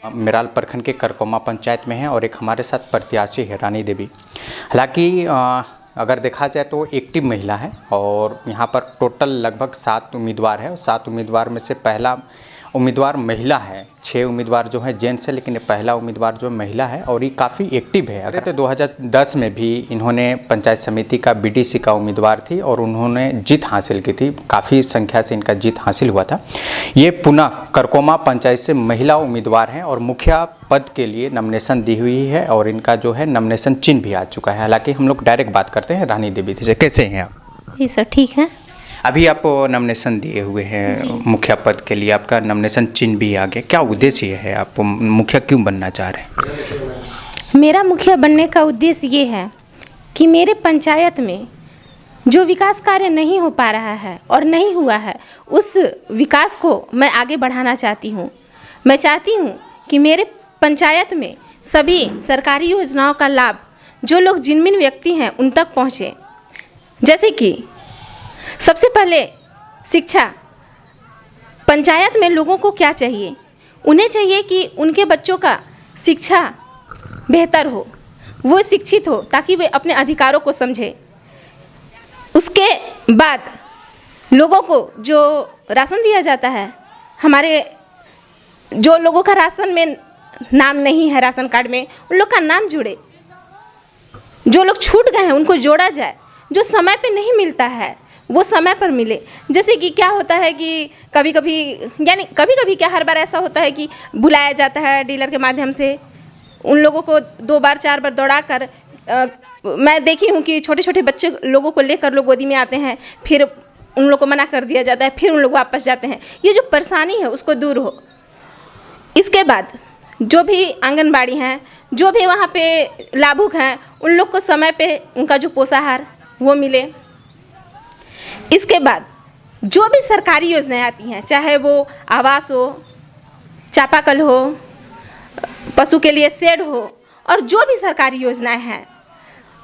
मेराल प्रखंड के करकोमा पंचायत में है और एक हमारे साथ प्रत्याशी है रानी देवी। हालांकि अगर देखा जाए तो एक्टिव महिला है और यहाँ पर टोटल लगभग 7 उम्मीदवार है और 7 उम्मीदवार में से पहला उम्मीदवार महिला है। 6 उम्मीदवार जो है जेंट्स है, लेकिन ये पहला उम्मीदवार जो महिला है और ये काफ़ी एक्टिव है। अगर तो 2010 में भी इन्होंने पंचायत समिति का बीडीसी का उम्मीदवार थी और उन्होंने जीत हासिल की थी, काफ़ी संख्या से इनका जीत हासिल हुआ था। ये पुनः करकोमा पंचायत से महिला उम्मीदवार हैं और मुखिया पद के लिए नॉमिनेशन दी हुई है और इनका जो है नॉमिनेशन चिन्ह भी आ चुका है। हालाँकि हम लोग डायरेक्ट बात करते हैं रानी देवी से। कैसे हैं आप? जी सर, ठीक है। अभी आप नॉमिनेशन दिए हुए हैं मुखिया पद के लिए, आपका नॉमिनेशन चिन्ह भी आ गया, क्या उद्देश्य है? आप मुखिया क्यों बनना चाह रहे हैं? मेरा मुखिया बनने का उद्देश्य ये है कि मेरे पंचायत में जो विकास कार्य नहीं हो पा रहा है और नहीं हुआ है, उस विकास को मैं आगे बढ़ाना चाहती हूँ। मैं चाहती हूँ कि मेरे पंचायत में सभी सरकारी योजनाओं का लाभ जो लोग जिनमिन व्यक्ति हैं उन तक पहुँचे। जैसे कि सबसे पहले शिक्षा। पंचायत में लोगों को क्या चाहिए? उन्हें चाहिए कि उनके बच्चों का शिक्षा बेहतर हो, वो शिक्षित हो ताकि वे अपने अधिकारों को समझे। उसके बाद लोगों को जो राशन दिया जाता है, हमारे जो लोगों का राशन में नाम नहीं है, राशन कार्ड में, उन लोग का नाम जुड़े। जो लोग छूट गए हैं उनको जोड़ा जाए। जो समय पे नहीं मिलता है वो समय पर मिले। जैसे कि क्या होता है कि कभी कभी क्या हर बार ऐसा होता है कि बुलाया जाता है डीलर के माध्यम से, उन लोगों को 2 बार 4 बार दौड़ा कर मैं देखी हूँ कि छोटे छोटे बच्चे लोगों को लेकर लोग गोदी में आते हैं, फिर उन लोगों को मना कर दिया जाता है, फिर उन लोग वापस जाते हैं। ये जो परेशानी है उसको दूर हो। इसके बाद जो भी आंगनबाड़ी हैं, जो भी वहाँ पे लाभुक हैं, उन लोग को समय पे उनका जो पोषाहार वो मिले। इसके बाद जो भी सरकारी योजनाएं आती हैं, चाहे वो आवास हो, चापाकल हो, पशु के लिए शेड हो, और जो भी सरकारी योजनाएं हैं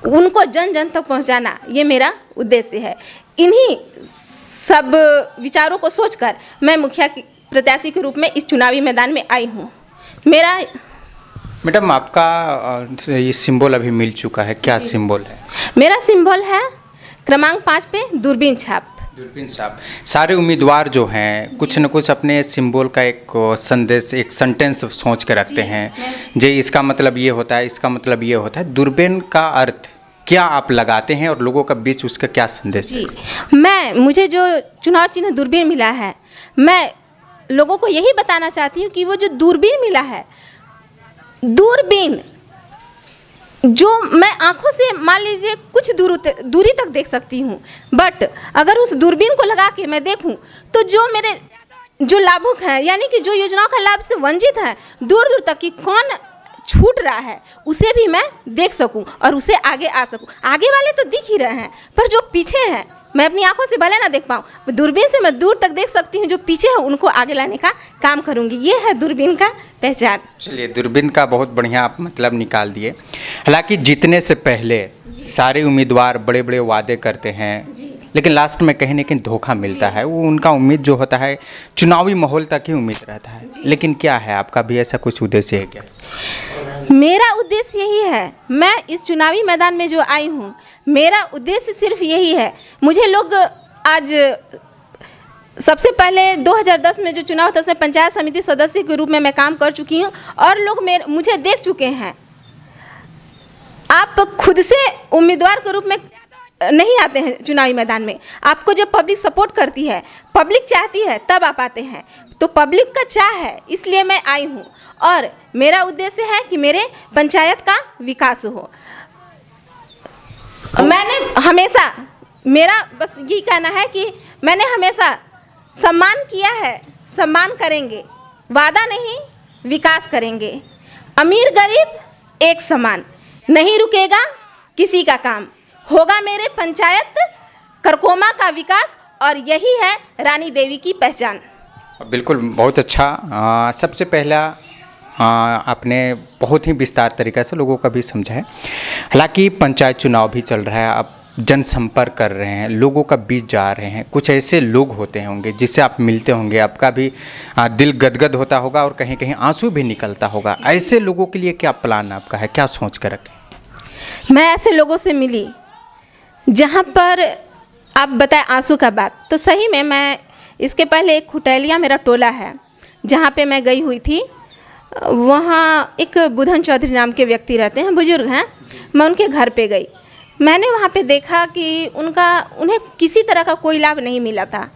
उनको जन जन तक पहुंचाना, ये मेरा उद्देश्य है। इन्हीं सब विचारों को सोचकर मैं मुखिया की प्रत्याशी के रूप में इस चुनावी मैदान में आई हूँ। मेरा मैडम आपका ये सिंबल अभी मिल चुका है, क्या सिंबल है? मेरा सिंबल है क्रमांक 5 पे दूरबीन छाप। दूरबीन छाप। सारे उम्मीदवार जो हैं कुछ न कुछ अपने सिंबल का एक संदेश, एक सेंटेंस सोच के रखते हैं। जी, इसका मतलब ये होता है, इसका मतलब ये होता है। दूरबीन का अर्थ क्या आप लगाते हैं और लोगों का बीच उसका क्या संदेश है? मुझे जो चुनाव चिन्ह दूरबीन मिला है, मैं लोगों को यही बताना चाहती हूँ कि वो जो दूरबीन मिला है, दूरबीन जो मैं आंखों से मान लीजिए कुछ दूरी तक देख सकती हूँ, बट अगर उस दूरबीन को लगा के मैं देखूँ तो जो लाभुक हैं, यानी कि जो योजनाओं का लाभ से वंचित हैं, दूर दूर तक कि कौन छूट रहा है उसे भी मैं देख सकूं और उसे आगे आ सकूं। आगे वाले तो दिख ही रहे हैं, पर जो पीछे हैं मैं अपनी आंखों से भले ना देख पाऊँ, दूरबीन से मैं दूर तक देख सकती हूँ। जो पीछे है उनको आगे लाने का काम करूँगी। ये है दूरबीन का पहचान। चलिए, दूरबीन का बहुत बढ़िया आप मतलब निकाल दिए। हालांकि जीतने से पहले सारे उम्मीदवार बड़े बड़े वादे करते हैं, लेकिन लास्ट में कहीं न कहीं धोखा मिलता है। वो उनका उम्मीद जो होता है चुनावी माहौल तक ही उम्मीद रहता है। लेकिन क्या है आपका भी ऐसा कुछ उद्देश्य है क्या? मेरा उद्देश्य यही है, मैं इस चुनावी मैदान में जो आई हूँ, मेरा उद्देश्य सिर्फ यही है। मुझे लोग आज सबसे पहले 2010 में जो चुनाव था उसमें पंचायत समिति सदस्य के रूप में मैं काम कर चुकी हूँ और लोग मुझे देख चुके हैं। आप खुद से उम्मीदवार के रूप में नहीं आते हैं चुनावी मैदान में, आपको जब पब्लिक सपोर्ट करती है, पब्लिक चाहती है, तब आप आते हैं। तो पब्लिक का चाह है, इसलिए मैं आई हूँ और मेरा उद्देश्य है कि मेरे पंचायत का विकास हो। मैंने हमेशा, मेरा बस ये कहना है कि मैंने हमेशा सम्मान किया है, सम्मान करेंगे, वादा नहीं विकास करेंगे। अमीर गरीब एक समान, नहीं रुकेगा किसी का काम, होगा मेरे पंचायत करकोमा का विकास, और यही है रानी देवी की पहचान। बिल्कुल, बहुत अच्छा। सबसे पहला आपने बहुत ही विस्तार तरीक़े से लोगों का भी समझा है। हालांकि पंचायत चुनाव भी चल रहा है, अब जनसंपर्क कर रहे हैं, लोगों का बीच जा रहे हैं, कुछ ऐसे लोग होते होंगे जिससे आप मिलते होंगे, आपका भी दिल गदगद होता होगा और कहीं कहीं आंसू भी निकलता होगा। ऐसे लोगों के लिए क्या प्लान आपका है, क्या सोच कर रखें? मैं ऐसे लोगों से मिली जहाँ पर आप बताएं आंसू का बात, तो सही में मैं इसके पहले एक खुटैलिया मेरा टोला है जहाँ पे मैं गई हुई थी। वहाँ एक बुधन चौधरी नाम के व्यक्ति रहते हैं, बुजुर्ग हैं। मैं उनके घर पे गई। मैंने वहाँ पे देखा कि उन्हें किसी तरह का कोई लाभ नहीं मिला था।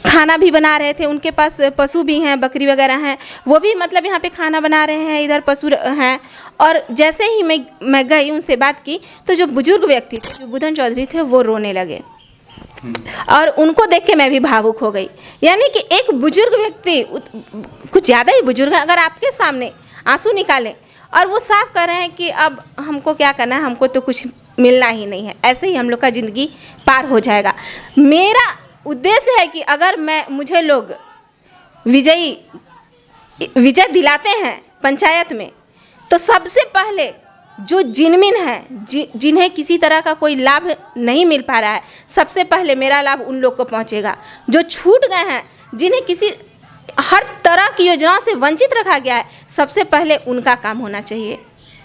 खाना भी बना रहे थे, उनके पास पशु भी हैं, बकरी वगैरह हैं, वो भी मतलब यहाँ पे खाना बना रहे हैं, इधर पशु हैं। और जैसे ही मैं गई, उनसे बात की, तो जो बुजुर्ग व्यक्ति थे, जो बुधन चौधरी थे, वो रोने लगे और उनको देख के मैं भी भावुक हो गई। यानी कि एक बुजुर्ग व्यक्ति, कुछ ज़्यादा ही बुजुर्ग है, अगर आपके सामने आंसू निकालें और वो साफ कर रहे हैं कि अब हमको क्या करना है, हमको तो कुछ मिलना ही नहीं है, ऐसे ही हम लोग का ज़िंदगी पार हो जाएगा। मेरा उद्देश्य है कि अगर मुझे लोग विजय दिलाते हैं पंचायत में, तो सबसे पहले जो जिनमिन है, जिन्हें किसी तरह का कोई लाभ नहीं मिल पा रहा है, सबसे पहले मेरा लाभ उन लोग को पहुंचेगा। जो छूट गए हैं, जिन्हें किसी हर तरह की योजनाओं से वंचित रखा गया है, सबसे पहले उनका काम होना चाहिए।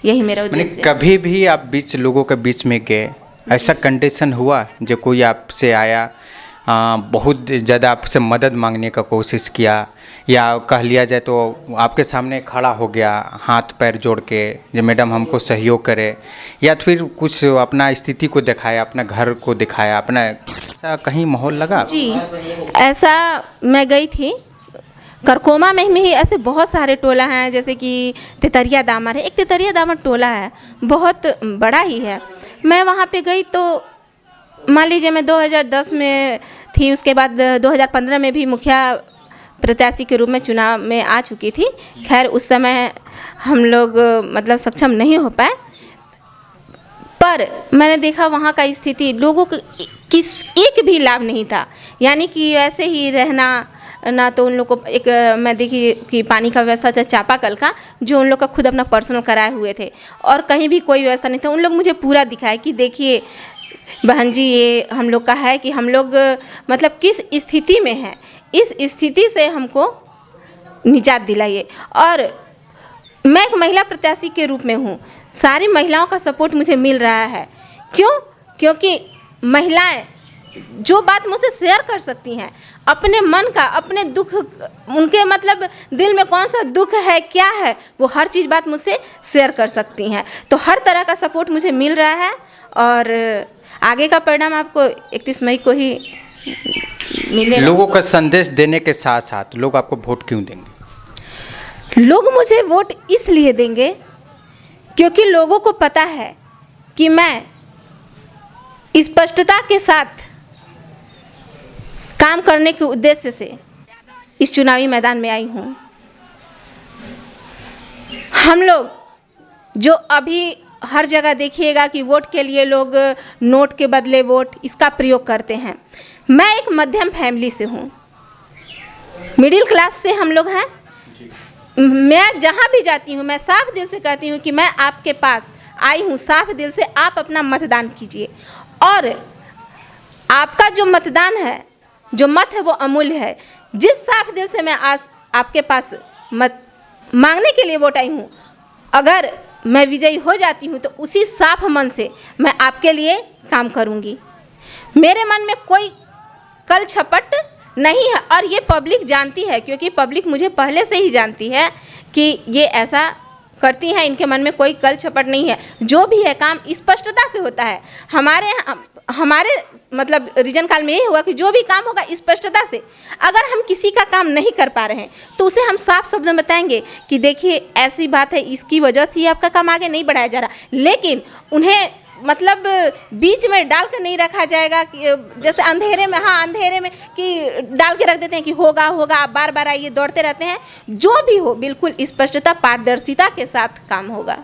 यही मेरा उद्देश्य है। कभी भी आप लोगों के बीच में गए, ऐसा कंडीशन हुआ जो कोई आपसे आया, बहुत ज़्यादा आपसे मदद मांगने का कोशिश किया, या कह लिया जाए तो आपके सामने खड़ा हो गया हाथ पैर जोड़ के, जो मैडम हमको सहयोग करे, या फिर कुछ अपना स्थिति को दिखाया, अपना घर को दिखाया, अपना, ऐसा कहीं माहौल लगा? जी, ऐसा मैं गई थी करकोमा में ही। ऐसे बहुत सारे टोला हैं, जैसे कि तेतरिया दामर है, एक तेतरिया दामर टोला है, बहुत बड़ा ही है। मैं वहाँ पे गई तो मान लीजिए मैं 2010 में थी, उसके बाद 2015 में भी मुखिया प्रत्याशी के रूप में चुनाव में आ चुकी थी। खैर उस समय हम लोग मतलब सक्षम नहीं हो पाए, पर मैंने देखा वहाँ का स्थिति, लोगों को एक भी लाभ नहीं था। यानी कि ऐसे ही रहना ना, तो उन लोग को एक मैं देखी कि पानी का व्यवस्था था चापाकल का, जो उन लोग का खुद अपना पर्सनल कराए हुए थे, और कहीं भी कोई व्यवस्था नहीं था। उन लोग मुझे पूरा दिखाए कि देखिए बहन जी, ये हम लोग का है कि हम लोग मतलब किस स्थिति में हैं, इस स्थिति से हमको निजात दिलाइए। और मैं एक महिला प्रत्याशी के रूप में हूँ, सारी महिलाओं का सपोर्ट मुझे मिल रहा है। क्यों? क्योंकि महिलाएं जो बात मुझसे शेयर कर सकती हैं, अपने मन का, अपने दुख, उनके मतलब दिल में कौन सा दुख है, क्या है, वो हर चीज़ बात मुझसे शेयर कर सकती हैं। तो हर तरह का सपोर्ट मुझे मिल रहा है, और आगे का परिणाम आपको 31 मई को ही मिलेगा। लोगों का संदेश देने के साथ साथ लोग आपको वोट क्यों देंगे? लोग मुझे वोट इसलिए देंगे क्योंकि लोगों को पता है कि मैं स्पष्टता के साथ काम करने के उद्देश्य से इस चुनावी मैदान में आई हूँ। हम लोग जो अभी हर जगह देखिएगा कि वोट के लिए लोग नोट के बदले वोट, इसका प्रयोग करते हैं। मैं एक मध्यम फैमिली से हूँ, मिडिल क्लास से हम लोग हैं। मैं जहाँ भी जाती हूँ, मैं साफ दिल से कहती हूँ कि मैं आपके पास आई हूँ साफ दिल से, आप अपना मतदान कीजिए। और आपका जो मतदान है, जो मत है, वो अमूल्य है। जिस साफ दिल से मैं आज आपके पास मत मांगने के लिए वोट आई हूँ, अगर मैं विजयी हो जाती हूँ तो उसी साफ मन से मैं आपके लिए काम करूँगी। मेरे मन में कोई कल छपट नहीं है, और ये पब्लिक जानती है, क्योंकि पब्लिक मुझे पहले से ही जानती है कि ये ऐसा करती हैं, इनके मन में कोई कल छपट नहीं है। जो भी है काम स्पष्टता से होता है। हमारे मतलब रीजन काल में ये हुआ कि जो भी काम होगा स्पष्टता से। अगर हम किसी का काम नहीं कर पा रहे हैं तो उसे हम साफ शब्द में बताएंगे कि देखिए ऐसी बात है, इसकी वजह से आपका काम आगे नहीं बढ़ाया जा रहा। लेकिन उन्हें मतलब बीच में डाल कर नहीं रखा जाएगा कि जैसे अंधेरे में, हाँ अंधेरे में कि डाल के रख देते हैं कि होगा होगा, आप बार बार आइए, दौड़ते रहते हैं। जो भी हो बिल्कुल स्पष्टता, पारदर्शिता के साथ काम होगा।